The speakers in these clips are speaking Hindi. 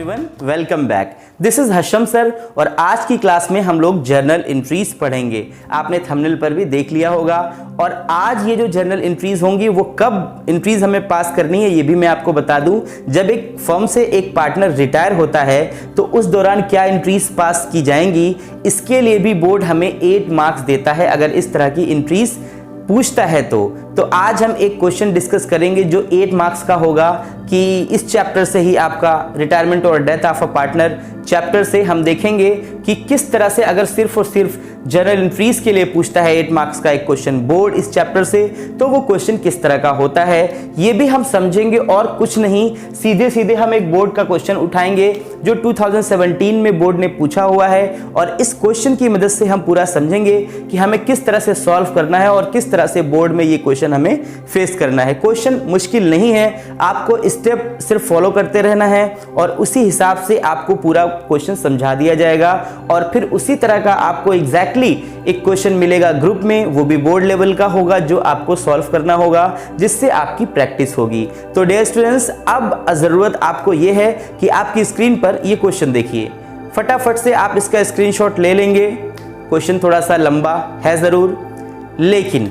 Everyone, welcome back. This is Hasham sir और आज की क्लास में हम लोग जर्नल एंट्रीज पढ़ेंगे। आपने थंबनेल पर भी देख लिया होगा। और आज ये जो जर्नल एंट्रीज होंगी वो कब एंट्रीज हमें पास करनी है ये भी मैं आपको बता दूं। जब एक फर्म से एक पार्टनर रिटायर होता है तो उस दौरान क्या एंट्रीज पास की जाएंगी, इसके लिए भी बोर्ड हमें 8 मार्क्स देता है अगर इस तरह की एंट्रीज पूछता है तो आज हम एक क्वेश्चन डिस्कस करेंगे जो 8 मार्क्स का होगा कि इस चैप्टर से ही आपका रिटायरमेंट और death of a partner chapter से हम देखेंगे कि किस तरह से अगर सिर्फ और सिर्फ जर्नल एंट्रीज के लिए पूछता है 8 मार्क्स का एक क्वेश्चन बोर्ड इस चैप्टर से, तो वो क्वेश्चन किस तरह का होता है ये भी हम समझेंगे। और कुछ नहीं, सीधे सीधे हम एक बोर्ड का क्वेश्चन उठाएंगे जो 2017 में बोर्ड ने पूछा हुआ है और इस क्वेश्चन की मदद से हम पूरा समझेंगे कि हमें किस तरह से सॉल्व करना है और किस तरह से बोर्ड में ये क्वेश्चन हमें फेस करना है। क्वेश्चन मुश्किल नहीं है, आपको स्टेप सिर्फ फॉलो करते रहना है और उसी हिसाब से आपको पूरा क्वेश्चन समझा दिया जाएगा और फिर उसी तरह का आपको एग्जैक्टली एक क्वेश्चन मिलेगा ग्रुप में, वो भी बोर्ड लेवल का होगा जो आपको सॉल्व करना होगा जिससे आपकी प्रैक्टिस होगी। तो डियर स्टूडेंट्स, अब जरूरत आपको ये है कि आपकी स्क्रीन पर ये क्वेश्चन देखिए, फटाफट से आप इसका स्क्रीनशॉट ले लेंगे। क्वेश्चन थोड़ा सा लंबा है जरूर लेकिन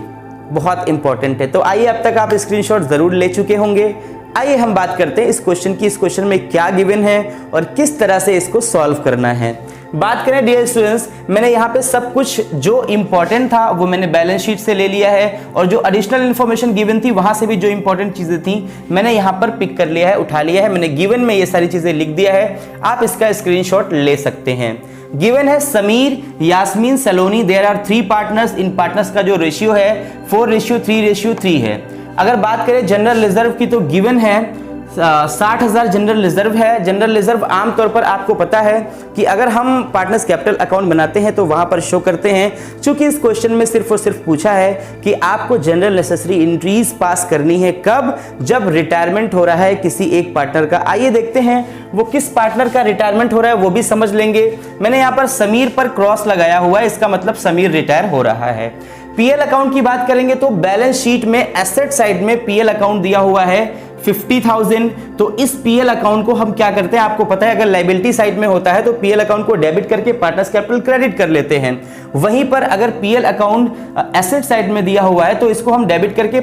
बहुत इंपॉर्टेंट है, तो आइए अब तक आप स्क्रीनशॉट जरूर ले चुके होंगे। आइए हम बात करते हैं इस क्वेश्चन की, इस क्वेश्चन में क्या गिवन है और किस तरह से इसको सॉल्व करना है। बात करें डियर स्टूडेंट्स, मैंने यहाँ पे सब कुछ जो इंपॉर्टेंट था वो मैंने बैलेंस शीट से ले लिया है और जो एडिशनल इंफॉर्मेशन गिवन थी वहां से भी जो इंपॉर्टेंट चीजें थी मैंने यहाँ पर पिक कर लिया है, उठा लिया है। मैंने गिवन में ये सारी चीजें लिख दिया है, आप इसका स्क्रीनशॉट ले सकते हैं। गिवन है Sameer, Yasmin, Saloni, there are 3 partners. इन पार्टनर्स का जो रेशियो है 4:3:3 है। अगर बात करें जनरल रिजर्व की तो गिवन है 60,000 जनरल रिजर्व है। जनरल रिजर्व आमतौर पर आपको पता है कि अगर हम पार्टनर्स कैपिटल अकाउंट बनाते हैं तो वहां पर शो करते हैं। चूंकि इस क्वेश्चन में सिर्फ और सिर्फ पूछा है कि आपको जनरल नेसेसरी एंट्रीज पास करनी है कब, जब रिटायरमेंट हो रहा है किसी एक पार्टनर का। आइए देखते हैं वो किस पार्टनर का रिटायरमेंट हो रहा है वो भी समझ लेंगे। मैंने यहाँ पर समीर पर क्रॉस लगाया हुआ है, इसका मतलब समीर रिटायर हो रहा है। पीएल अकाउंट की बात करेंगे तो बैलेंस शीट में एसेट साइड में पीएल अकाउंट दिया हुआ है 50,000। तो इस पीएल अकाउंट को हम क्या करते हैं, आपको पता है अगर लायबिलिटी साइड में होता है तो पीएल अकाउंट को डेबिट करके पार्टनर्स कैपिटल क्रेडिट कर लेते हैं। वहीं पर अगर पीएल अकाउंट एसेट साइड में दिया हुआ है तो इसको हम डेबिट करके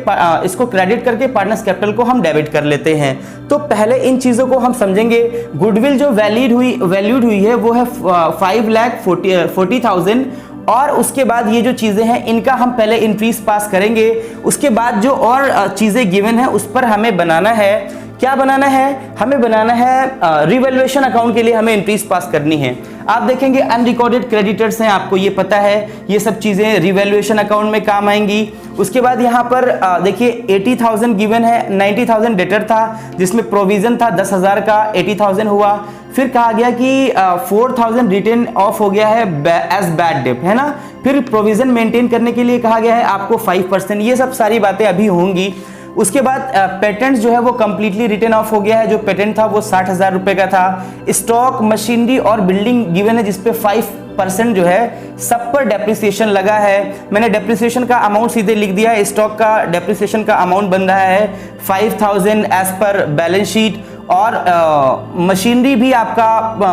इसको क्रेडिट करके पार्टनर्स कैपिटल को हम डेबिट कर लेते हैं। तो पहले इन चीजों को हम समझेंगे। गुडविल जो वैल्यूड हुई है वो है 5,40,000 और उसके बाद ये जो चीजें हैं इनका हम पहले एंट्रीज पास करेंगे। उसके बाद जो और चीजें गिवन है उस पर हमें बनाना है, क्या बनाना है, हमें बनाना है रिवैल्यूएशन अकाउंट के लिए हमें एंट्रीज पास करनी है। आप देखेंगे अनरिकॉर्डेड क्रेडिटर्स हैं, आपको ये पता है, ये सब चीजें रिवैल्यूएशन अकाउंट में काम आएंगी। उसके बाद यहाँ पर देखिए 80,000 गिवन है, 90,000 डेटर था जिसमें प्रोविजन था 10,000 का, 80,000 हुआ। फिर कहा गया कि 4,000 रिटर्न ऑफ हो गया है एज बैड डेट, है ना। फिर प्रोविजन मेंटेन करने के लिए कहा गया है आपको 5%, ये सब सारी बातें अभी होंगी। उसके बाद पेटेंट जो है वो कंप्लीटली रिटर्न ऑफ हो गया है, जो पेटेंट था वो 60,000 रुपए का था। स्टॉक, मशीनरी और बिल्डिंग गिवन है जिसपे 5% जो है सब पर डेप्रिसिएशन लगा है। मैंने डेप्रिसिएशन का अमाउंट सीधे लिख दिया है, स्टॉक का डेप्रिसिएशन का अमाउंट बन रहा है 5,000 एज पर बैलेंस शीट और मशीनरी भी आपका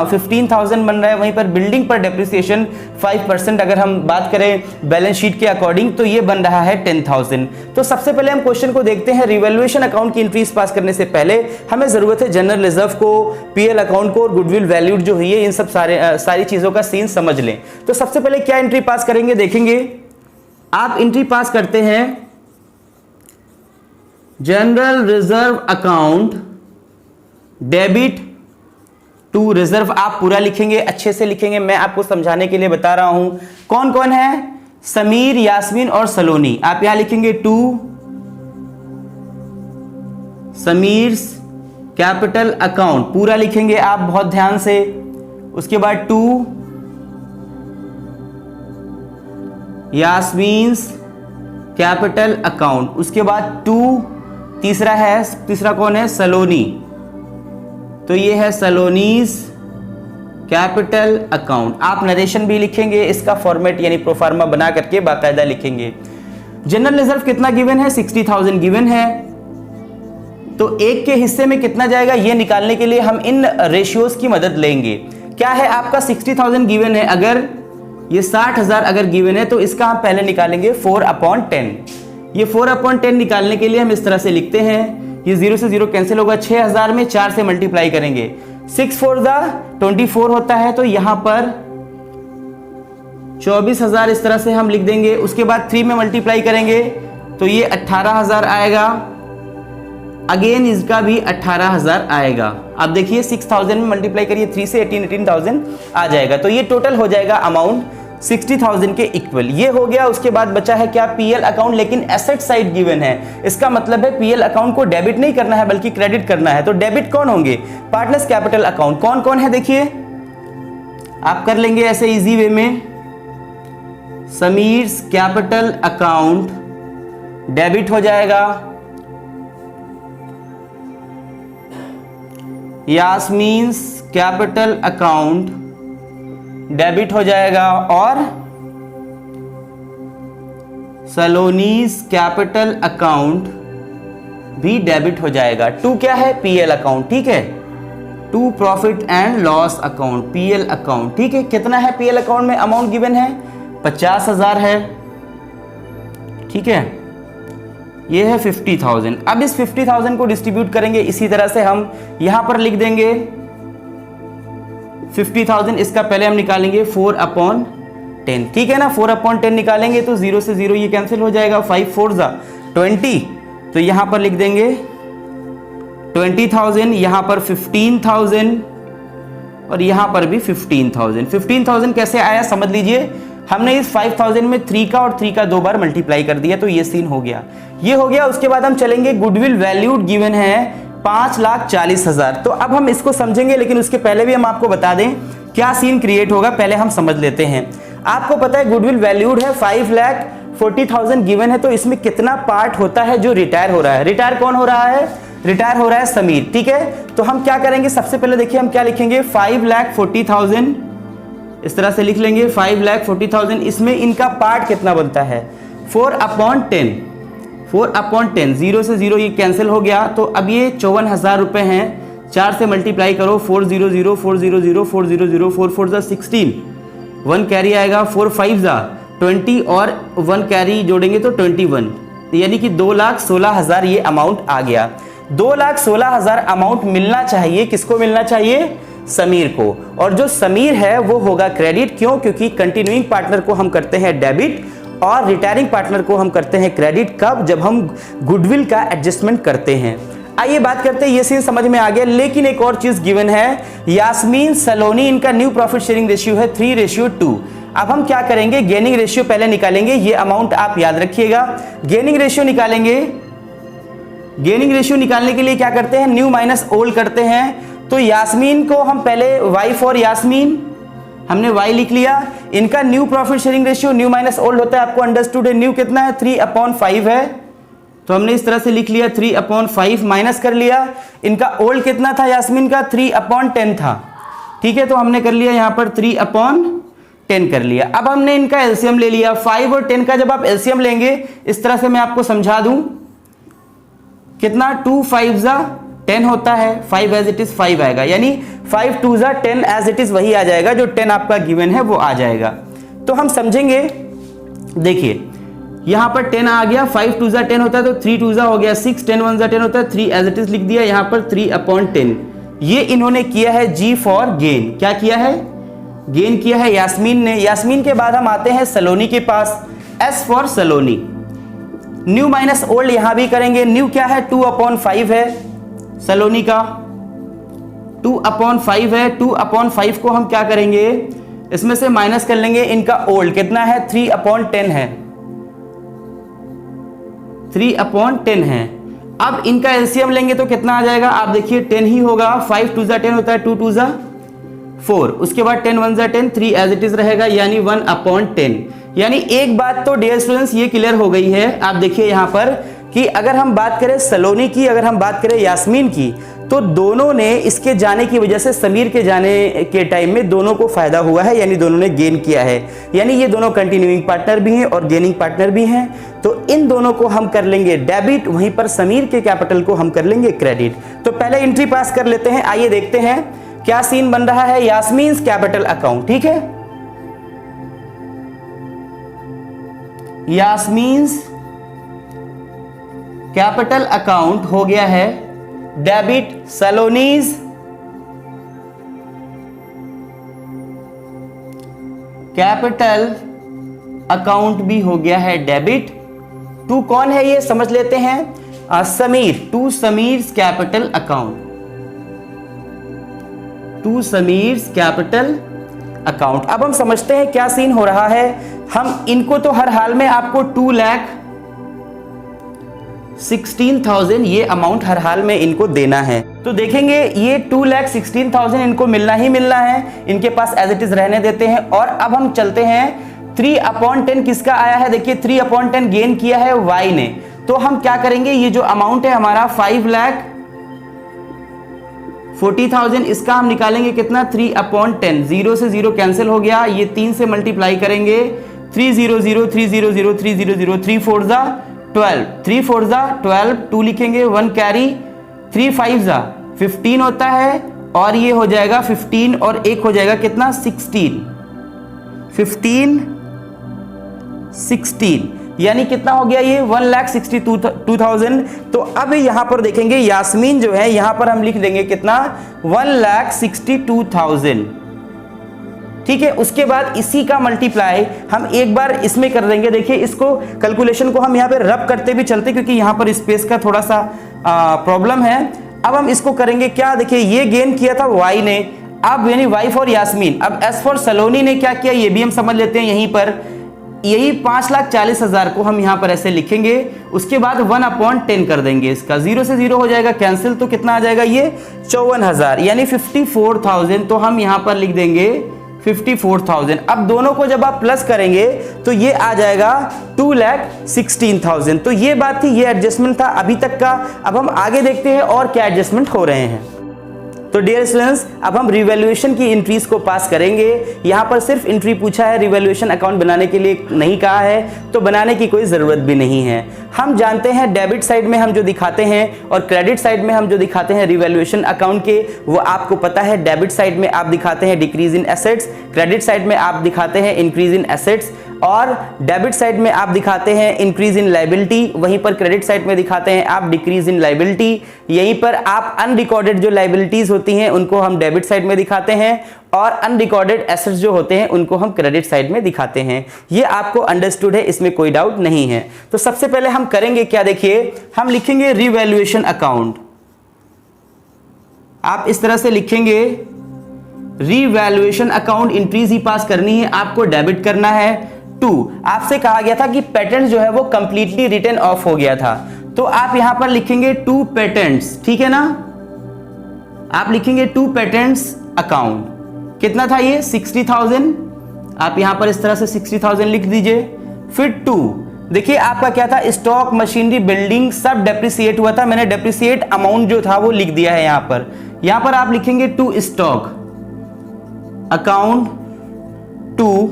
15,000 बन रहा है। वहीं पर बिल्डिंग पर डेप्रिसिएशन 5% अगर हम बात करें बैलेंस शीट के अकॉर्डिंग तो ये बन रहा है 10,000। तो सबसे पहले हम क्वेश्चन को देखते हैं। रिवैल्यूएशन अकाउंट की एंट्रीज पास करने से पहले हमें जरूरत है जनरल रिजर्व को, पीएल अकाउंट को और गुडविल वैल्यूड जो हुई है इन सब सारी चीजों का सीन समझ लें। तो सबसे पहले क्या एंट्री पास करेंगे देखेंगे। आप एंट्री पास करते हैं general reserve account debit to reserve. आप पूरा लिखेंगे, अच्छे से लिखेंगे, मैं आपको समझाने के लिए बता रहा हूं। कौन कौन है, समीर, यास्मीन और सलोनी। आप यहां लिखेंगे टू समीर्स कैपिटल अकाउंट, पूरा लिखेंगे आप बहुत ध्यान से। उसके बाद टू यास्मीन्स कैपिटल अकाउंट। उसके बाद टू तीसरा कौन है, सलोनी, तो ये है सलोनीज कैपिटल अकाउंट। आप नरेशन भी लिखेंगे, इसका फॉर्मेट यानी प्रोफार्मा बना करके बाकायदा लिखेंगे। जनरल रिजर्व कितना गिवन है, 60,000 गिवन है। तो 1 के हिस्से में कितना जाएगा ये निकालने के लिए हम इन रेशियोज की मदद लेंगे। क्या है आपका 60,000 गिवन है, अगर ये 60,000 अगर गिवन है तो इसका हम पहले निकालेंगे 4/10। ये 4/10 निकालने के लिए हम इस तरह से लिखते हैं, ये 0 से 0 कैंसिल होगा, 6000 में 4 से मल्टीप्लाई करेंगे, 6 4 24 होता है, तो यहां पर 24,000 इस तरह से हम लिख देंगे। उसके बाद 3 में मल्टीप्लाई करेंगे तो ये 18,000 आएगा, अगेन इसका भी 18,000 आएगा। अब देखिए 6,000 में मल्टीप्लाई करिए 3 से 18,000 आ जाएगा, तो ये टोटल हो जाएगा अमाउंट 60,000 के इक्वल। ये हो गया। उसके बाद बचा है क्या, पीएल अकाउंट, लेकिन एसेट साइड गिवन है। इसका मतलब है पीएल अकाउंट को डेबिट नहीं करना है बल्कि क्रेडिट करना है। तो डेबिट कौन होंगे, पार्टनर्स कैपिटल अकाउंट। कौन कौन है देखिए, आप कर लेंगे ऐसे इजी वे में। समीर्स कैपिटल अकाउंट डेबिट हो जाएगा, यास्मीन्स कैपिटल अकाउंट डेबिट हो जाएगा, और सलोनीस कैपिटल अकाउंट भी डेबिट हो जाएगा। 2 क्या है, पीएल अकाउंट, ठीक है, 2 profit and loss account, PL account, ठीक है। कितना है पीएल अकाउंट में, अमाउंट गिवन है 50,000 है, ठीक है, ये है 50,000। अब इस 50,000 को डिस्ट्रीब्यूट करेंगे इसी तरह से, हम यहां पर लिख देंगे 50,000, इसका पहले हम निकालेंगे 4/10, ठीक है ना। 4/10 निकालेंगे तो 0 से 0 ये कैंसिल हो जाएगा, 5 4 20, तो यहां पर लिख देंगे 20,000, यहां पर 15,000 और यहां पर भी 15,000। 15,000 कैसे आया समझ लीजिए, हमने इस 5,000 में 3 का और 3 का 2 बार मल्टीप्लाई कर दिया, तो ये सीन हो गया, ये हो गया। उसके बाद हम चलेंगे, गुडविल वैल्यूड गिवन है 5,40,000। तो अब हम इसको समझेंगे, लेकिन उसके पहले भी हम आपको बता दें क्या सीन क्रिएट होगा, पहले हम समझ लेते हैं। आपको पता है गुडविल वैल्यूड है 5,40,000 गिवन है, तो इसमें कितना पार्ट होता है जो रिटायर हो रहा है। रिटायर कौन हो रहा है, रिटायर हो रहा है समीर, ठीक है। तो हम क्या करेंगे, सबसे पहले देखिए हम क्या लिखेंगे, 5,40,000 इस तरह से लिख लेंगे, 5,40,000। इसमें इनका पार्ट कितना बनता है, 4/10, 4/10, 0 से 0 ये कैंसिल हो गया, तो अब ये 54,000 रुपए हैं। 4 से मल्टीप्लाई करो, 400 400 400 4 4 16, 1 कैरी आएगा, 4 5 20 और 1 कैरी जोड़ेंगे तो 21, यानी कि 2,16,000 ये अमाउंट आ गया। 2,16,000 अमाउंट मिलना चाहिए, किसको मिलना चाहिए, समीर को। और जो समीर है वो होगा क्रेडिट, क्यों, क्योंकि कंटिन्यूइंग पार्टनर को हम करते हैं डेबिट और रिटायरिंग पार्टनर को हम करते हैं क्रेडिट। कब, जब हम गुडविल का एडजस्टमेंट करते हैं। आइए बात करते हैं, ये सीन समझ में आ गया, लेकिन एक और चीज गिवन है, यास्मीन सलोनी, इनका न्यू प्रॉफिट शेयरिंग रेशियो है 3:2। अब हम क्या करेंगे, गेनिंग रेशियो पहले निकालेंगे, ये अमाउंट आप याद रखिएगा। गेनिंग रेशियो निकालेंगे, गेनिंग रेशियो निकालने के लिए क्या करते हैं, न्यू माइनस ओल्ड करते हैं। तो यास्मीन को हम पहले वाई फॉर यास्मीन, हमने y लिख लिया। इनका new profit sharing ratio new minus old होता है, आपको अंडरस्टूड है। न्यू कितना है, 3/5 है, तो हमने इस तरह से लिख लिया 3/5, माइनस कर लिया। इनका ओल्ड कितना था यास्मीन का, 3/10 था, ठीक है, तो हमने कर लिया यहाँ पर 3/10 कर लिया। अब हमने इनका एलसीएम ले लिया, 5 और 10 का जब आप एलसीएम लेंगे, इस तरह से मैं आपको समझा दूं, कितना 2 5 10 होता है, 5 एज इट इज 5 आएगा, यानी 5 2 10 एज इट इज वही आ जाएगा, जो 10 आपका गिवन है वो आ जाएगा। तो हम समझेंगे, देखिए यहां पर 10 आ गया, 5 2 10 होता है तो 3 2 हो गया 6, 10 1 10 होता है, 3 एज इट इज लिख दिया, यहां पर 3/10। ये इन्होंने किया है जी फॉर गेन, क्या किया है, गेन किया है यास्मीन ने। यास्मीन के बाद हम आते हैं सलोनी के पास, S for Saloni. New minus old यहां भी करेंगे, न्यू क्या है 2/5 है, सलोनी का 2/5 है। 2/5 को हम क्या करेंगे, इसमें से माइनस कर लेंगे, इनका ओल्ड कितना है 3/10 है, 3/10 है। अब इनका एलसीएम लेंगे तो कितना आ जाएगा, आप देखिए 10 ही होगा, 5 2 10 होता है, 2 2 4, उसके बाद 10 1 10, 3 एज इट इज रहेगा, यानी 1/10। यानी एक बात तो डियर स्टूडेंट्स ये क्लियर हो गई है, आप देखिए यहां पर कि अगर हम बात करें सलोनी की, अगर हम बात करें यास्मीन की, तो दोनों ने इसके जाने की वजह से समीर के जाने के टाइम में दोनों को फायदा हुआ है, यानी दोनों ने गेन किया है, यानी ये दोनों कंटिन्यूइंग पार्टनर भी हैं और गेनिंग पार्टनर भी हैं। तो इन दोनों को हम कर लेंगे डेबिट, वहीं पर समीर के कैपिटल को हम कर लेंगे क्रेडिट। तो पहले एंट्री पास कर लेते हैं। आइए देखते हैं क्या सीन बन रहा है। यास्मीन्स कैपिटल अकाउंट, ठीक है, यास्मीन्स कैपिटल अकाउंट हो गया है डेबिट, सलोनीज कैपिटल अकाउंट भी हो गया है डेबिट। टू कौन है ये समझ लेते हैं, Sameer, to Sameer's capital account, to Sameer's capital account. अब हम समझते हैं क्या सीन हो रहा है। हम इनको तो हर हाल में आपको 2,16,000 ये अमाउंट हर हाल में इनको देना है। तो देखेंगे ये 2,16,000 इनको मिलना ही मिलना है, इनके पास एज इट इज रहने देते हैं। और अब हम चलते हैं 3/10 किसका आया है, देखिए 3/10 गेन किया है वाई ने। तो हम क्या करेंगे, ये जो अमाउंट है हमारा 5,40,000, इसका हम निकालेंगे कितना 3/10, 0 से 0 कैंसिल हो गया, ये 3 से मल्टीप्लाई करेंगे 300 300 300 3 4 जा 12, 3 4 जा 12, 2 लिखेंगे 1 कैरी, 3 5 जा 15 होता है, और ये हो जाएगा 15 और 1 हो जाएगा कितना 16, 15 16, यानी कितना हो गया ये 1,62,000। तो अब यहां पर देखेंगे यास्मीन जो है, यहां पर हम लिख देंगे कितना 1,62,000, ठीक है। उसके बाद इसी का मल्टीप्लाई हम एक बार इसमें कर देंगे। देखिए इसको कैलकुलेशन को हम यहाँ पे रब करते भी चलते, क्योंकि यहाँ पर स्पेस का थोड़ा सा प्रॉब्लम है। अब हम इसको करेंगे क्या, देखिए ये गेन किया था वाई ने, अब यानी वाई फॉर यास्मीन। अब एस फॉर सलोनी ने क्या किया ये भी हम समझ लेते हैं। यहीं पर यही 5,40,000 को हम यहाँ पर ऐसे लिखेंगे, उसके बाद 1/10 कर देंगे, इसका 0 से 0 हो जाएगा कैंसिल, तो कितना आ जाएगा ये 54,000, यानी 54,000। तो हम यहाँ पर लिख देंगे 54,000। अब दोनों को जब आप प्लस करेंगे तो ये आ जाएगा 2,16,000। तो ये बात थी, ये एडजस्टमेंट था अभी तक का। अब हम आगे देखते हैं और क्या एडजस्टमेंट हो रहे हैं। तो डियर स्टूडेंट्स, अब हम रिवैल्यूएशन की एंट्रीज को पास करेंगे। यहाँ पर सिर्फ एंट्री पूछा है, रिवैल्यूएशन अकाउंट बनाने के लिए नहीं कहा है, तो बनाने की कोई ज़रूरत भी नहीं है। हम जानते हैं डेबिट साइड में हम जो दिखाते हैं और क्रेडिट साइड में हम जो दिखाते हैं रिवैल्यूएशन अकाउंट के, वो आपको पता है। डेबिट साइड में आप दिखाते हैं decrease in assets, credit side में आप दिखाते हैं इंक्रीज इन एसेट्स, और डेबिट साइड में आप दिखाते हैं इंक्रीज इन लायबिलिटी, वहीं पर क्रेडिट साइड में दिखाते हैं आप डिक्रीज इन लायबिलिटी। यहीं पर आप अनरिकॉर्डेड जो लायबिलिटीज होती हैं उनको हम डेबिट साइड में दिखाते हैं, और अनरिकॉर्डेड एसेट्स जो होते हैं उनको हम क्रेडिट साइड में दिखाते हैं। ये आपको अंडरस्टूड है, इसमें कोई डाउट नहीं है। तो सबसे पहले हम करेंगे क्या, देखिए हम लिखेंगे रिवैल्यूएशन अकाउंट। आप इस तरह से लिखेंगे रिवैल्यूएशन अकाउंट, एंट्रीज ही पास करनी है, आपको डेबिट करना है। 2, आपसे कहा गया था कि पेटेंट जो है वो कंप्लीटली रिटर्न ऑफ हो गया था, तो आप यहां पर लिखेंगे 2 पेटेंट्स, ठीक है ना। आप लिखेंगे 2 पेटेंट्स अकाउंट, कितना था ये 60,000, आप यहां पर इस तरह से 60,000 लिख दीजिए। फिर 2, देखिए आपका क्या था, स्टॉक मशीनरी बिल्डिंग सब डेप्रिसिएट हुआ था, मैंने डेप्रिसिएट अमाउंट जो था वो लिख दिया है यहां पर। यहां पर आप लिखेंगे 2 स्टॉक अकाउंट, 2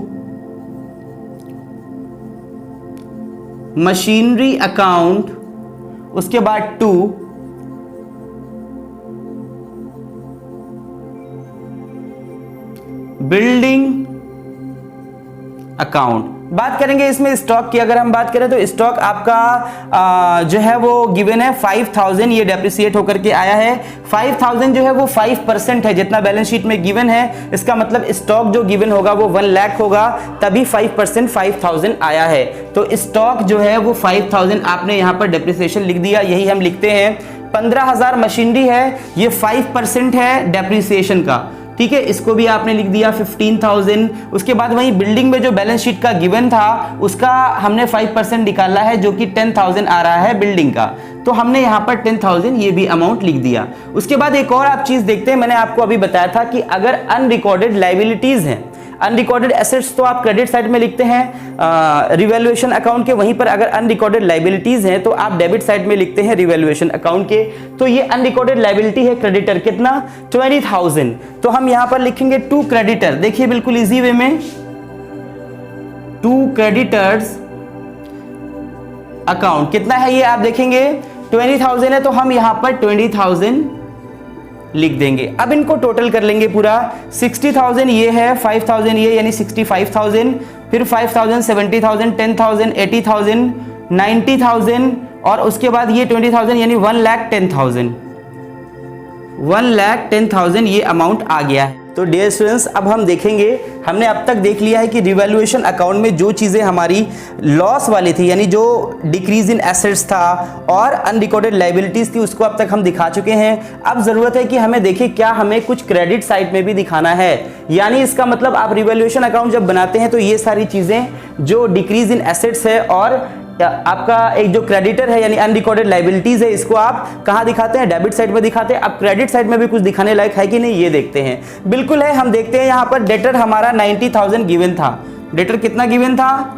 मशीनरी अकाउंट, उसके बाद 2 बिल्डिंग अकाउंट। बात करेंगे इसमें स्टॉक की, अगर हम बात करें तो स्टॉक आपका जो है वो गिवन है 5,000, ये डेप्रिसिएट होकर के आया है। 5,000 जो है वो 5% है जितना बैलेंस शीट में गिवन है, इसका मतलब स्टॉक जो गिवन होगा वो 1 लाख होगा, तभी 5% 5,000 आया है। तो स्टॉक जो है वो 5,000 आपने यहाँ पर डेप्रिसिएशन लिख दिया, यही हम लिखते हैं। 15,000 मशीनरी है, ये 5% है डेप्रिसिएशन का, ठीक है, इसको भी आपने लिख दिया 15,000। उसके बाद वही बिल्डिंग में जो बैलेंस शीट का गिवन था उसका हमने 5% निकाला है, जो कि 10,000 आ रहा है बिल्डिंग का, तो हमने यहाँ पर 10,000 ये भी अमाउंट लिख दिया। उसके बाद एक और आप चीज देखते हैं, मैंने आपको अभी बताया था कि अगर अनरिकॉर्डेड लायबिलिटीज हैं, अनरिकॉर्डेड एसेट्स तो आप क्रेडिट साइड में लिखते हैं रिवैल्यूएशन अकाउंट के, वहीं पर अगर अनरिकॉर्डेड लायबिलिटीज हैं तो आप डेबिट साइड में लिखते हैं रिवैल्यूएशन अकाउंट के। तो ये अनरिकॉर्डेड लायबिलिटी है क्रेडिटर, कितना 20,000, तो हम यहां पर लिखेंगे टू क्रेडिटर। देखिए बिल्कुल इजी वे में, टू क्रेडिटर्स अकाउंट कितना है ये आप देखेंगे 20,000 है, तो हम यहां पर 20,000 लिख देंगे। अब इनको टोटल कर लेंगे पूरा, 60,000 ये है, 5,000 ये, यानी 65,000, फिर 5,000, 70,000, 10,000, 80,000, 90,000 और उसके बाद ये 20,000 यानी 1,10,000, 1,10,000 ये अमाउंट आ गया है। तो डियर स्टूडेंट्स, अब हम देखेंगे, हमने अब तक देख लिया है कि रिवैल्यूएशन अकाउंट में जो चीज़ें हमारी लॉस वाली थी, यानी जो डिक्रीज इन एसेट्स था और अनरिकॉर्डेड लायबिलिटीज थी, उसको अब तक हम दिखा चुके हैं। अब जरूरत है कि हमें देखें क्या हमें कुछ क्रेडिट साइड में भी दिखाना है, यानी इसका मतलब आप रिवैल्यूएशन अकाउंट जब बनाते हैं तो ये सारी चीज़ें जो डिक्रीज इन एसेट्स है और आपका एक जो क्रेडिटर है यानी अनरिकॉर्डेड लायबिलिटीज है, इसको आप कहां दिखाते हैं, डेबिट साइड में दिखाते हैं। अब क्रेडिट साइड में भी कुछ दिखाने लायक है कि नहीं ये देखते हैं। बिल्कुल है, हम देखते हैं यहां पर डेटर हमारा 90,000 गिवन था। डेटर कितना गिवन था,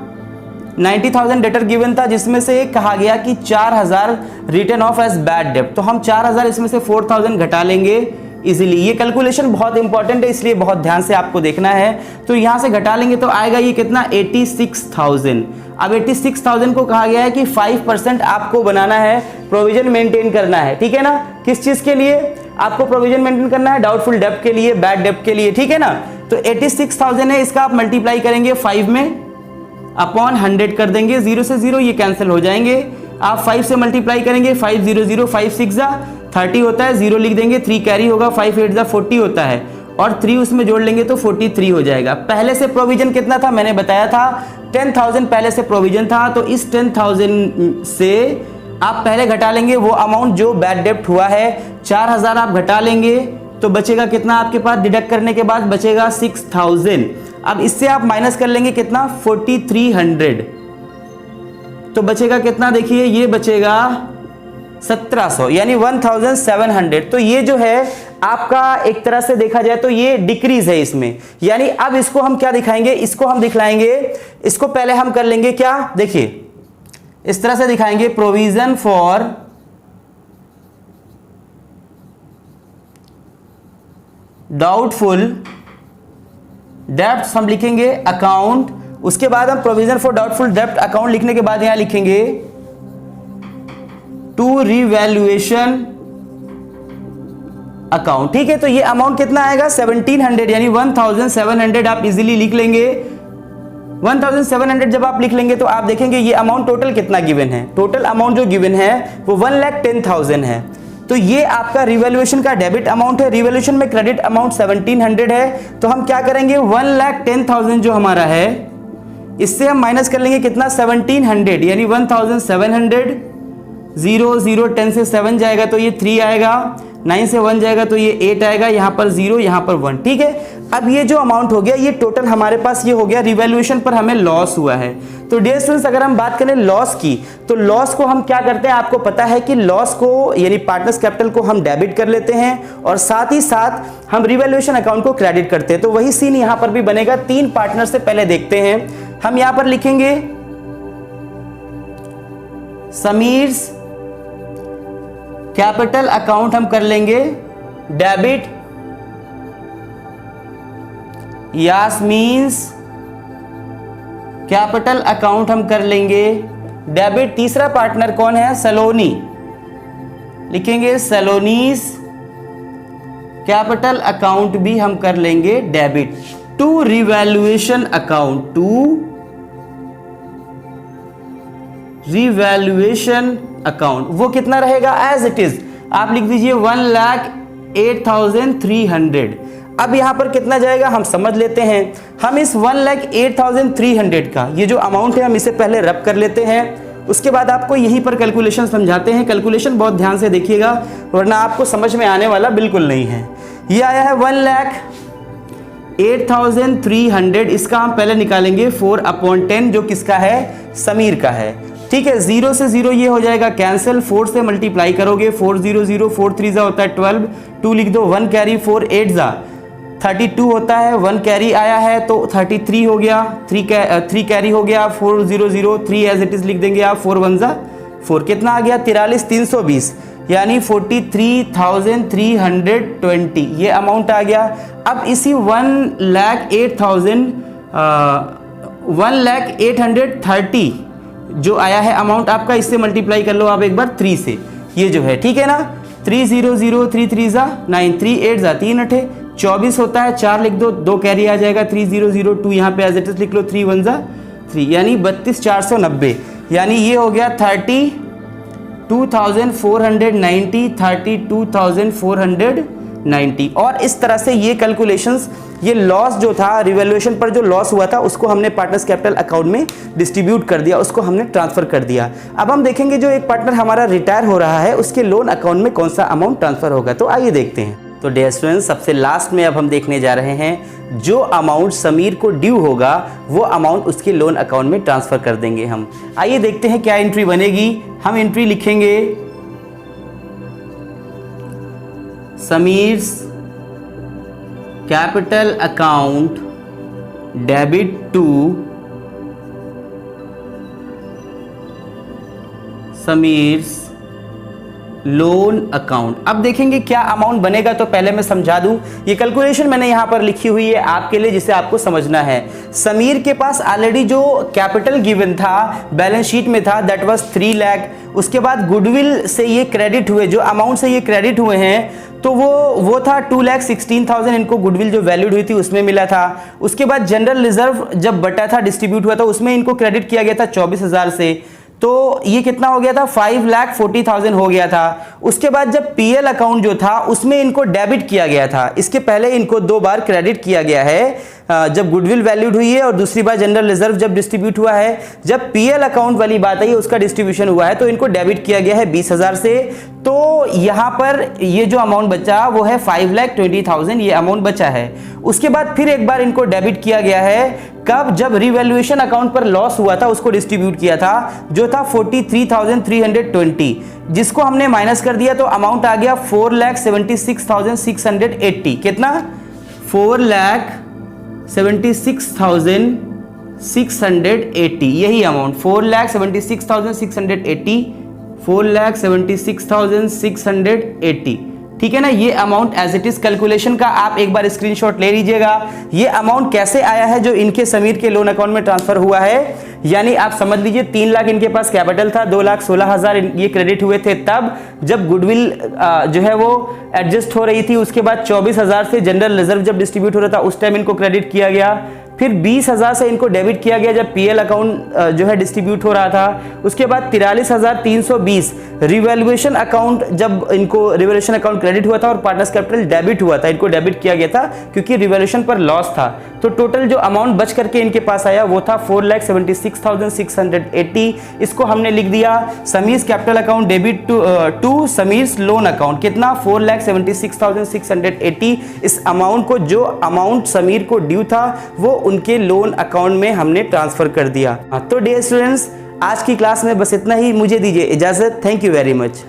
90,000 डेटर गिवन था, जिसमें से कहा गया कि 4,000 रिटर्न ऑफ एज बैड डेब्ट, तो हम 4,000 इसमें से 4,000 घटा लेंगे इजीली। ये कैलकुलेशन बहुत इंपॉर्टेंट है, इसलिए बहुत ध्यान से आपको देखना है। तो यहां से घटा लेंगे तो आएगा ये कितना 86,000। अब 86,000 को कहा गया है कि 5% आपको बनाना है, प्रोविजन मेंटेन करना है, ठीक है ना। किस चीज के लिए आपको प्रोविजन मेंटेन करना है, डाउटफुल डेब्ट के लिए, बैड डेब्ट के लिए, ठीक है ना। तो 86,000 है, इसका आप मल्टीप्लाई करेंगे 5 में अपॉन 100 कर देंगे, 0 से 0 ये कैंसिल हो जाएंगे। आप 5 से मल्टीप्लाई करेंगे, 5 0 0, 5 6 30 होता है, 0 लिख देंगे, 3 कैरी होगा, 5 8 40 होता है और 3 उसमें जोड़ लेंगे तो 43 हो जाएगा। पहले से प्रोविजन कितना था मैंने बताया था 10,000 पहले से प्रोविजन था, तो इस 10,000 से आप पहले घटा लेंगे वो अमाउंट जो बैड डेब्ट हुआ है। 4,000 आप घटा लेंगे तो बचेगा कितना आपके पास, डिडक्ट करने के बाद बचेगा 6,000। अब इससे आप माइनस कर लेंगे कितना 4,300, तो बचेगा कितना, देखिए ये बचेगा 1,700 यानी 1,700। तो ये जो है आपका एक तरह से देखा जाए तो ये डिक्रीज है इसमें, यानी अब इसको हम क्या दिखाएंगे, इसको हम दिखलाएंगे, इसको पहले हम कर लेंगे क्या, देखिए इस तरह से दिखाएंगे, प्रोविजन फॉर डाउटफुल डेब्ट्स हम लिखेंगे अकाउंट। उसके बाद हम प्रोविजन फॉर डाउटफुल डेब्ट अकाउंट लिखने के बाद यहां लिखेंगे टू रिवैल्यूएशन अकाउंट, ठीक है। तो ये अमाउंट कितना आएगा 1,700 यानी 1,700 आप इजीली लिख लेंगे। 1,700 जब आप लिख लेंगे तो आप देखेंगे ये अमाउंट टोटल कितना गिवन है, टोटल अमाउंट जो गिवन है वो 1,10,000 है। तो ये आपका रिवैल्यूएशन का डेबिट अमाउंट है, रिवैल्यूएशन में क्रेडिट अमाउंट 1,700 है। तो हम क्या करेंगे 1,10,000 जो हमारा है इससे हम माइनस कर लेंगे कितना 1,700 यानी 1,700, 0 0 10 से 7 जाएगा तो ये 3 आएगा, 9 से 1 जाएगा तो ये 8 आएगा, यहाँ पर 0 यहाँ पर 1, ठीक है। अब ये जो अमाउंट हो गया ये टोटल हमारे पास ये हो गया, रिवैल्यूएशन पर हमें लॉस हुआ है। तो डियर स्टूडेंट्स अगर हम बात करें लॉस की, तो लॉस को हम क्या करते हैं, आपको पता है कि लॉस को यानी पार्टनर्स कैपिटल को हम डेबिट कर लेते हैं और साथ ही साथ हम रिवैल्यूएशन अकाउंट को क्रेडिट करते हैं। तो वही सीन यहाँ पर भी बनेगा, 3 पार्टनर से पहले देखते हैं। हम यहाँ पर लिखेंगे समीर्स कैपिटल अकाउंट हम कर लेंगे डेबिट, यास्मीन्स कैपिटल अकाउंट हम कर लेंगे डेबिट। तीसरा पार्टनर कौन है, सलोनी, लिखेंगे सलोनीस कैपिटल अकाउंट भी हम कर लेंगे debit. To revaluation account, to revaluation account वो कितना रहेगा एज इट इज, आप लिख दीजिए 1,08,300। अब यहां पर कितना जाएगा हम समझ लेते हैं। हम इस 1,08,300 का ये जो अमाउंट है हम इसे पहले रब कर लेते हैं, उसके बाद आपको यहीं पर कैलकुलेशन समझाते हैं। कैलकुलेशन बहुत ध्यान से देखिएगा वरना आपको समझ में आने वाला बिल्कुल नहीं है। ये आया है 1,08,300, इसका हम पहले निकालेंगे 4/10 जो किसका है, समीर का है। ठीक है, 0 से 0 ये हो जाएगा कैंसिल, 4 से मल्टीप्लाई करोगे 4 0 0 4 3 जा होता है 12, 2 लिख दो, 1 कैरी 4 8 जा 32 होता है, 1 कैरी आया है तो 33 हो गया, 3 कैरी हो गया, 4 0 0 3 एज इट इज लिख देंगे आप, 4 1 जा 4, कितना आ गया 43 320 यानी 43,320 ये अमाउंट आ गया। अब इसी 1,08,830 जो आया है अमाउंट आपका, इससे मल्टीप्लाई कर लो आप एक बार 3 से, ये जो है, ठीक है ना, 3 0 0 3 3 जा 9, 3 8 जा 3 8 24 होता है, 4 लिख दो, 2 कैरी आ जाएगा, 3 0 0 2 यहाँ पे एज इट इज लिख लो, 3 1 जा 3 यानी 32,490 यानी ये हो गया 32,490 32,490। और इस तरह से ये कैलकुलेशंस, ये लॉस जो था रिवैल्यूएशन पर जो लॉस हुआ था उसको हमने पार्टनर्स कैपिटल अकाउंट में डिस्ट्रीब्यूट कर दिया, उसको हमने ट्रांसफर कर दिया। अब हम देखेंगे जो एक पार्टनर हमारा रिटायर हो रहा है उसके लोन अकाउंट में कौन सा अमाउंट ट्रांसफर होगा, तो आइए देखते हैं। तो डियर स्टूडेंट्स, सबसे लास्ट में अब हम देखने जा रहे हैं जो अमाउंट समीर को ड्यू होगा वो अमाउंट उसके लोन अकाउंट में ट्रांसफर कर देंगे हम। आइए देखते हैं क्या एंट्री बनेगी। हम एंट्री लिखेंगे Sameer's capital account debit to Sameer's loan account. अब देखेंगे क्या अमाउंट बनेगा, तो पहले मैं समझा दूं, ये कैलकुलेशन मैंने यहां पर लिखी हुई है आपके लिए जिसे आपको समझना है। समीर के पास ऑलरेडी जो कैपिटल गिवन था बैलेंस शीट में था दैट वाज 3 लाख। उसके बाद गुडविल से ये क्रेडिट हुए, जो अमाउंट से ये क्रेडिट हुए हैं तो वो था 2,16,000 इनको गुडविल जो वैल्यूड हुई थी उसमें मिला था। उसके बाद जनरल रिजर्व जब बटा था डिस्ट्रीब्यूट हुआ था उसमें इनको क्रेडिट किया गया था 24,000 से, तो ये कितना हो गया था 5,40,000 हो गया था। उसके बाद जब पीएल अकाउंट जो था उसमें इनको डेबिट किया गया था, इसके पहले इनको 2 बार क्रेडिट किया गया है, जब गुडविल वैल्यूड हुई है और दूसरी बार जनरल रिजर्व जब डिस्ट्रीब्यूट हुआ है। जब पीएल अकाउंट वाली बात आई है उसका डिस्ट्रीब्यूशन हुआ है तो इनको डेबिट किया गया है 20,000 से, तो यहां पर ये जो अमाउंट बचा वो है 5,20,000 ये अमाउंट बचा है। उसके बाद फिर एक बार इनको डेबिट किया गया है, कब, जब रिवैल्यूएशन अकाउंट पर लॉस हुआ था उसको डिस्ट्रीब्यूट किया था जो था 43,320, जिसको हमने माइनस कर दिया तो अमाउंट आ गया 4,76,680। कितना 4,76,680 यही अमाउंट 4,76,680 4,76,680, ठीक है ना। ये amount as it is calculation का आप एक बार स्क्रीनशॉट ले लीजिएगा। ये अमाउंट कैसे आया है जो इनके समीर के लोन अकाउंट में ट्रांसफर हुआ है, यानी आप समझ लीजिए 3 लाख इनके पास कैपिटल था, 2,16,000 ये क्रेडिट हुए थे तब जब गुडविल जो है वो एडजस्ट हो रही थी। उसके बाद 24,000 से जनरल रिजर्व जब डिस्ट्रीब्यूट हो रहा था उस टाइम इनको क्रेडिट किया गया, फिर 20,000 से इनको डेबिट किया गया जब पीएल अकाउंट जो है डिस्ट्रीब्यूट हो रहा था। उसके बाद 43,320 रिवैल्यूएशन अकाउंट, जब इनको रिवैल्यूएशन अकाउंट क्रेडिट हुआ था और पार्टनर्स कैपिटल डेबिट हुआ था, इनको डेबिट किया गया था क्योंकि रिवैल्यूएशन पर लॉस था। तो टोटल जो अमाउंट बच करके इनके पास आया वो था 4,76,680। इसको हमने लिख दिया Sameer's capital account debit to Sameer's loan account. कितना 4,76,680। इस अमाउंट को, जो अमाउंट समीर को ड्यू था वो उनके लोन अकाउंट में हमने ट्रांसफर कर दिया। तो डियर स्टूडेंट्स, आज की क्लास में बस इतना ही, मुझे दीजिए इजाजत। Thank you very much.